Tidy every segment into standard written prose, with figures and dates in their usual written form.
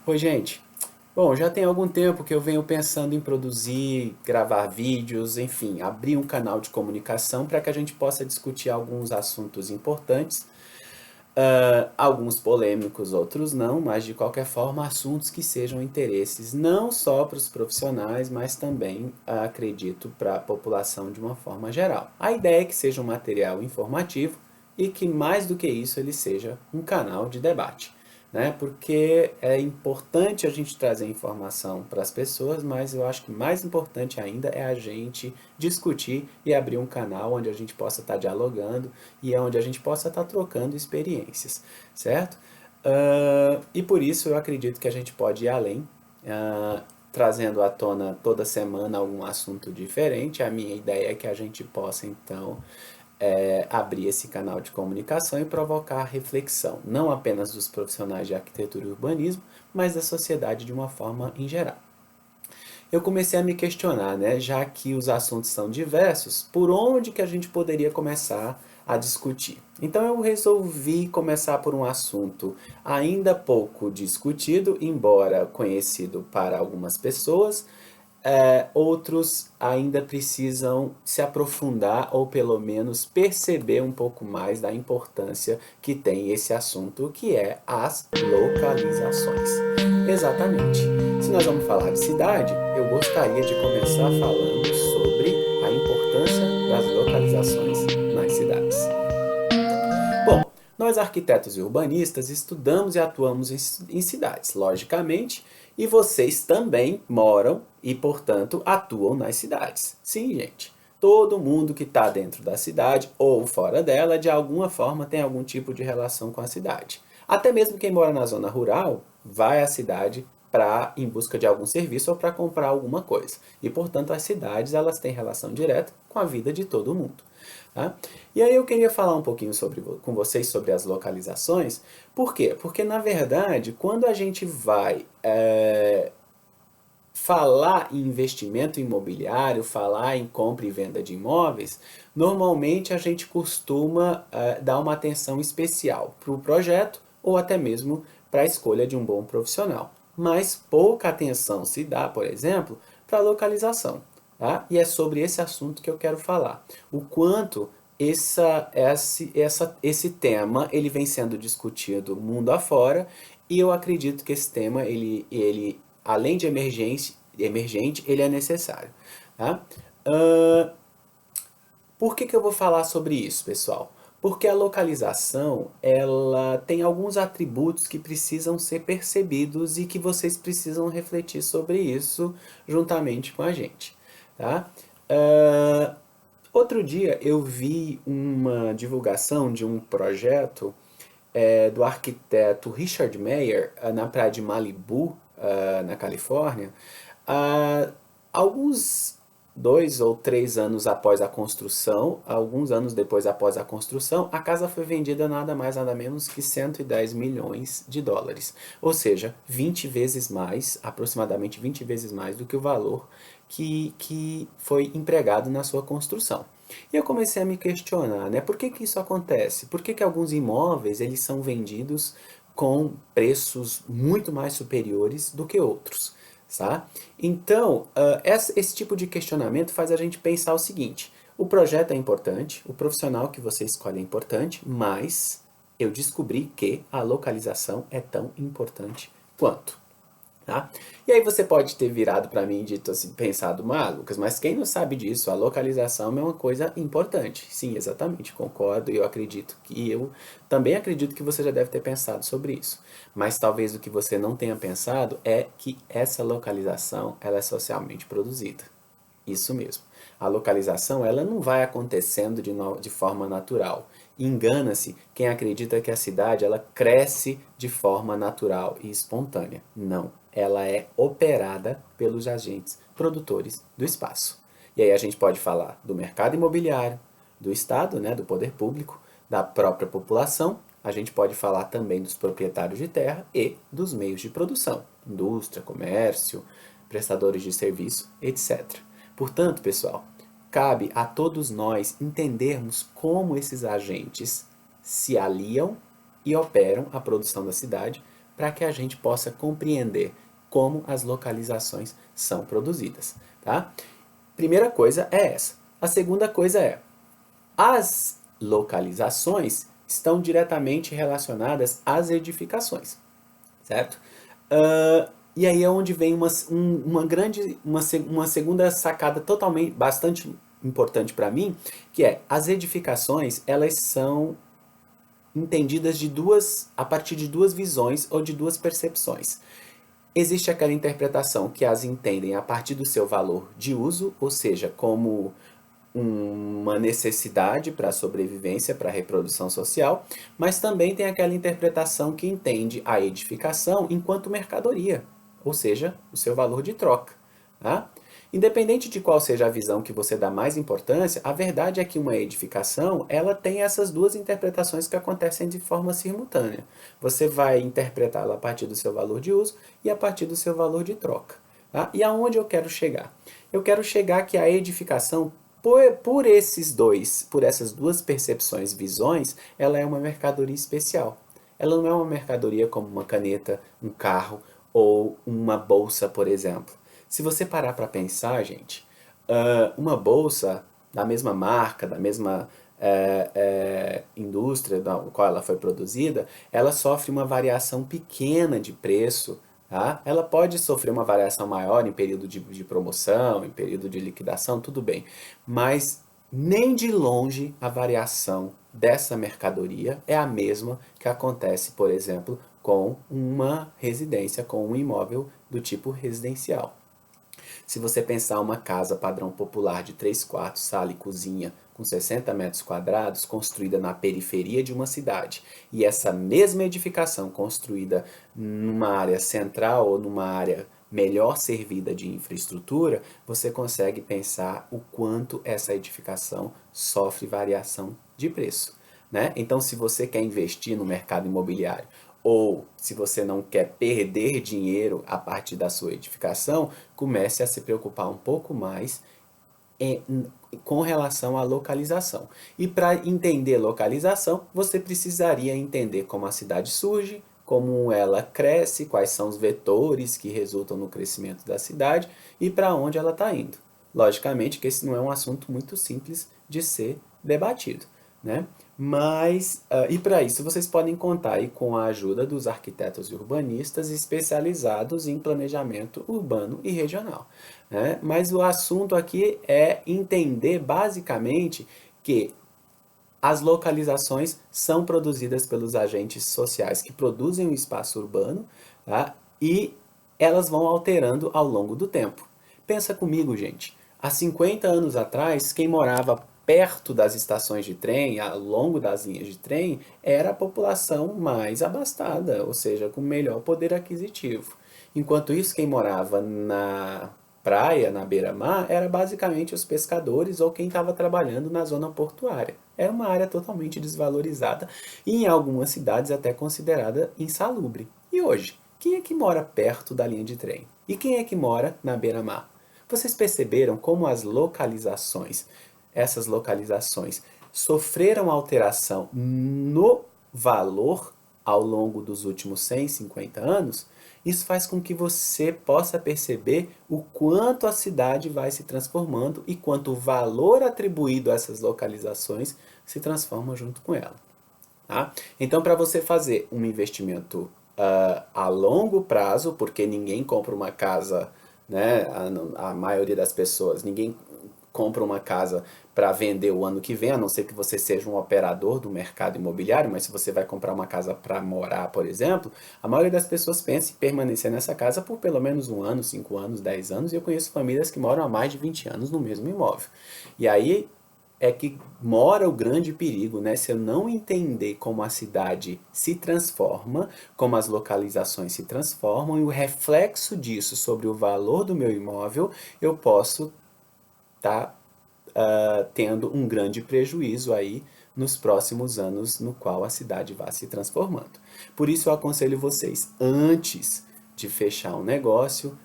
Oi, gente. Bom, já tem algum tempo que eu venho pensando em produzir, gravar vídeos, enfim, abrir um canal de comunicação para que a gente possa discutir alguns assuntos importantes, alguns polêmicos, outros não, mas de qualquer forma assuntos que sejam interesses não só para os profissionais, mas também, acredito, para a população de uma forma geral. A ideia é que seja um material informativo e que mais do que isso ele seja um canal de debate, né? Porque é importante a gente trazer informação para as pessoas, mas eu acho que mais importante ainda é a gente discutir e abrir um canal onde a gente possa estar dialogando e onde a gente possa estar trocando experiências, certo? E por isso eu acredito que a gente pode ir além, trazendo à tona toda semana algum assunto diferente. A minha ideia é que a gente possa então abrir esse canal de comunicação e provocar reflexão, não apenas dos profissionais de arquitetura e urbanismo, mas da sociedade de uma forma em geral. Eu comecei a me questionar, né, já que os assuntos são diversos, por onde que a gente poderia começar a discutir? Então eu resolvi começar por um assunto ainda pouco discutido, embora conhecido para algumas pessoas, outros ainda precisam se aprofundar ou pelo menos perceber um pouco mais da importância que tem esse assunto, que é as localizações. Exatamente. Se nós vamos falar de cidade, eu gostaria de começar falando sobre a importância das localizações nas cidades. Bom, nós arquitetos e urbanistas estudamos e atuamos em cidades, logicamente, e vocês também moram e, portanto, atuam nas cidades. Sim, gente. Todo mundo que está dentro da cidade ou fora dela, de alguma forma, tem algum tipo de relação com a cidade. Até mesmo quem mora na zona rural vai à cidade em busca de algum serviço ou para comprar alguma coisa. E, portanto, as cidades elas têm relação direta com a vida de todo mundo. Tá? E aí eu queria falar um pouquinho com vocês sobre as localizações. Por quê? Porque, na verdade, quando a gente vai falar em investimento imobiliário, falar em compra e venda de imóveis, normalmente a gente costuma dar uma atenção especial para o projeto ou até mesmo para a escolha de um bom profissional. Mas pouca atenção se dá, por exemplo, para a localização. Tá? E é sobre esse assunto que eu quero falar. O quanto esse tema ele vem sendo discutido mundo afora, e eu acredito que esse tema, ele além de emergente, ele é necessário. Tá? Uh, por que eu vou falar sobre isso, pessoal? Porque a localização, ela tem alguns atributos que precisam ser percebidos e que vocês precisam refletir sobre isso juntamente com a gente. Tá? Uh, Outro dia eu vi uma divulgação de um projeto do arquiteto Richard Meyer na praia de Malibu, na Califórnia, alguns 2 ou 3 anos após a construção, alguns anos depois após a construção, a casa foi vendida nada mais nada menos que 110 milhões de dólares. Ou seja, 20 vezes mais, aproximadamente 20 vezes mais do que o valor que foi empregado na sua construção. E eu comecei a me questionar, né? Por que isso acontece? Por que alguns imóveis eles são vendidos com preços muito mais superiores do que outros? Tá? Então, esse tipo de questionamento faz a gente pensar o seguinte: o projeto é importante, o profissional que você escolhe é importante, mas eu descobri que a localização é tão importante quanto. Tá? E aí você pode ter virado para mim e dito assim, pensado, Lucas, mas quem não sabe disso? A localização é uma coisa importante. Sim, exatamente, concordo e eu também acredito que você já deve ter pensado sobre isso. Mas talvez o que você não tenha pensado é que essa localização ela é socialmente produzida. Isso mesmo. A localização ela não vai acontecendo de forma natural. Engana-se quem acredita que a cidade ela cresce de forma natural e espontânea. Não, ela é operada pelos agentes produtores do espaço. E aí a gente pode falar do mercado imobiliário, do Estado, né, do poder público, da própria população. A gente pode falar também dos proprietários de terra e dos meios de produção, indústria, comércio, prestadores de serviço, etc. Portanto, pessoal, cabe a todos nós entendermos como esses agentes se aliam e operam a produção da cidade para que a gente possa compreender como as localizações são produzidas, tá? Primeira coisa é essa. A segunda coisa é, as localizações estão diretamente relacionadas às edificações, certo? E aí é onde vem uma segunda sacada totalmente, bastante importante para mim, que é, as edificações, elas são entendidas a partir de duas visões ou de duas percepções. Existe aquela interpretação que as entendem a partir do seu valor de uso, ou seja, como uma necessidade para a sobrevivência, para a reprodução social, mas também tem aquela interpretação que entende a edificação enquanto mercadoria, ou seja, o seu valor de troca. Tá? Independente de qual seja a visão que você dá mais importância, a verdade é que uma edificação, ela tem essas duas interpretações que acontecem de forma simultânea. Você vai interpretá-la a partir do seu valor de uso e a partir do seu valor de troca. Tá? E aonde eu quero chegar? Eu quero chegar que a edificação, por essas duas percepções, visões, ela é uma mercadoria especial. Ela não é uma mercadoria como uma caneta, um carro ou uma bolsa, por exemplo. Se você parar para pensar, gente, uma bolsa da mesma marca, da mesma indústria da qual ela foi produzida, ela sofre uma variação pequena de preço. Tá? Ela pode sofrer uma variação maior em período de promoção, em período de liquidação, tudo bem. Mas nem de longe a variação dessa mercadoria é a mesma que acontece, por exemplo, com uma residência, com um imóvel do tipo residencial. Se você pensar uma casa padrão popular de 3 quartos, sala e cozinha, com 60 metros quadrados, construída na periferia de uma cidade, e essa mesma edificação construída numa área central ou numa área melhor servida de infraestrutura, você consegue pensar o quanto essa edificação sofre variação de preço. Né? Então, se você quer investir no mercado imobiliário, ou se você não quer perder dinheiro a partir da sua edificação, comece a se preocupar um pouco mais com relação à localização. E para entender localização, você precisaria entender como a cidade surge, como ela cresce, quais são os vetores que resultam no crescimento da cidade e para onde ela está indo. Logicamente que esse não é um assunto muito simples de ser debatido, né? Mas, e para isso vocês podem contar aí com a ajuda dos arquitetos e urbanistas especializados em planejamento urbano e regional, né? Mas o assunto aqui é entender basicamente que as localizações são produzidas pelos agentes sociais que produzem o espaço urbano, tá? E elas vão alterando ao longo do tempo. Pensa comigo, gente. Há 50 anos atrás, quem morava perto das estações de trem, ao longo das linhas de trem, era a população mais abastada, ou seja, com melhor poder aquisitivo. Enquanto isso, quem morava na praia, na beira-mar, era basicamente os pescadores ou quem estava trabalhando na zona portuária. Era uma área totalmente desvalorizada e em algumas cidades até considerada insalubre. E hoje, quem é que mora perto da linha de trem? E quem é que mora na beira-mar? Vocês perceberam como essas localizações, sofreram alteração no valor ao longo dos últimos 150 anos? Isso faz com que você possa perceber o quanto a cidade vai se transformando e quanto o valor atribuído a essas localizações se transforma junto com ela. Tá? Então, para você fazer um investimento a longo prazo, porque ninguém compra uma casa, né, a maioria das pessoas, ninguém compra uma casa para vender o ano que vem, a não ser que você seja um operador do mercado imobiliário, mas se você vai comprar uma casa para morar, por exemplo, a maioria das pessoas pensa em permanecer nessa casa por pelo menos 1 ano, 5 anos, 10 anos, e eu conheço famílias que moram há mais de 20 anos no mesmo imóvel. E aí é que mora o grande perigo, né? Se eu não entender como a cidade se transforma, como as localizações se transformam e o reflexo disso sobre o valor do meu imóvel, eu posso estar tendo um grande prejuízo aí nos próximos anos no qual a cidade vai se transformando. Por isso eu aconselho vocês, antes de fechar um negócio,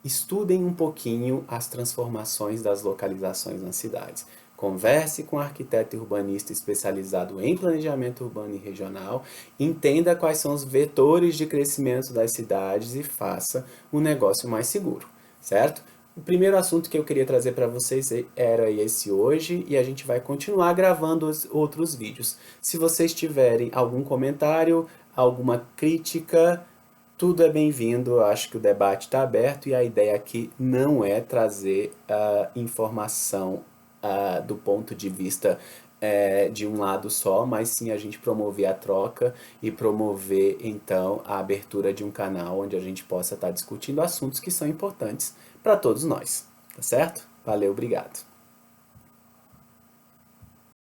estudem um pouquinho as transformações das localizações nas cidades. Converse com um arquiteto urbanista especializado em planejamento urbano e regional, entenda quais são os vetores de crescimento das cidades e faça um negócio mais seguro, certo? O primeiro assunto que eu queria trazer para vocês era esse hoje e a gente vai continuar gravando os outros vídeos. Se vocês tiverem algum comentário, alguma crítica, tudo é bem-vindo. Eu acho que o debate está aberto e a ideia aqui não é trazer informação do ponto de vista de um lado só, mas sim a gente promover a troca e promover então a abertura de um canal onde a gente possa estar discutindo assuntos que são importantes para todos nós, tá certo? Valeu, obrigado.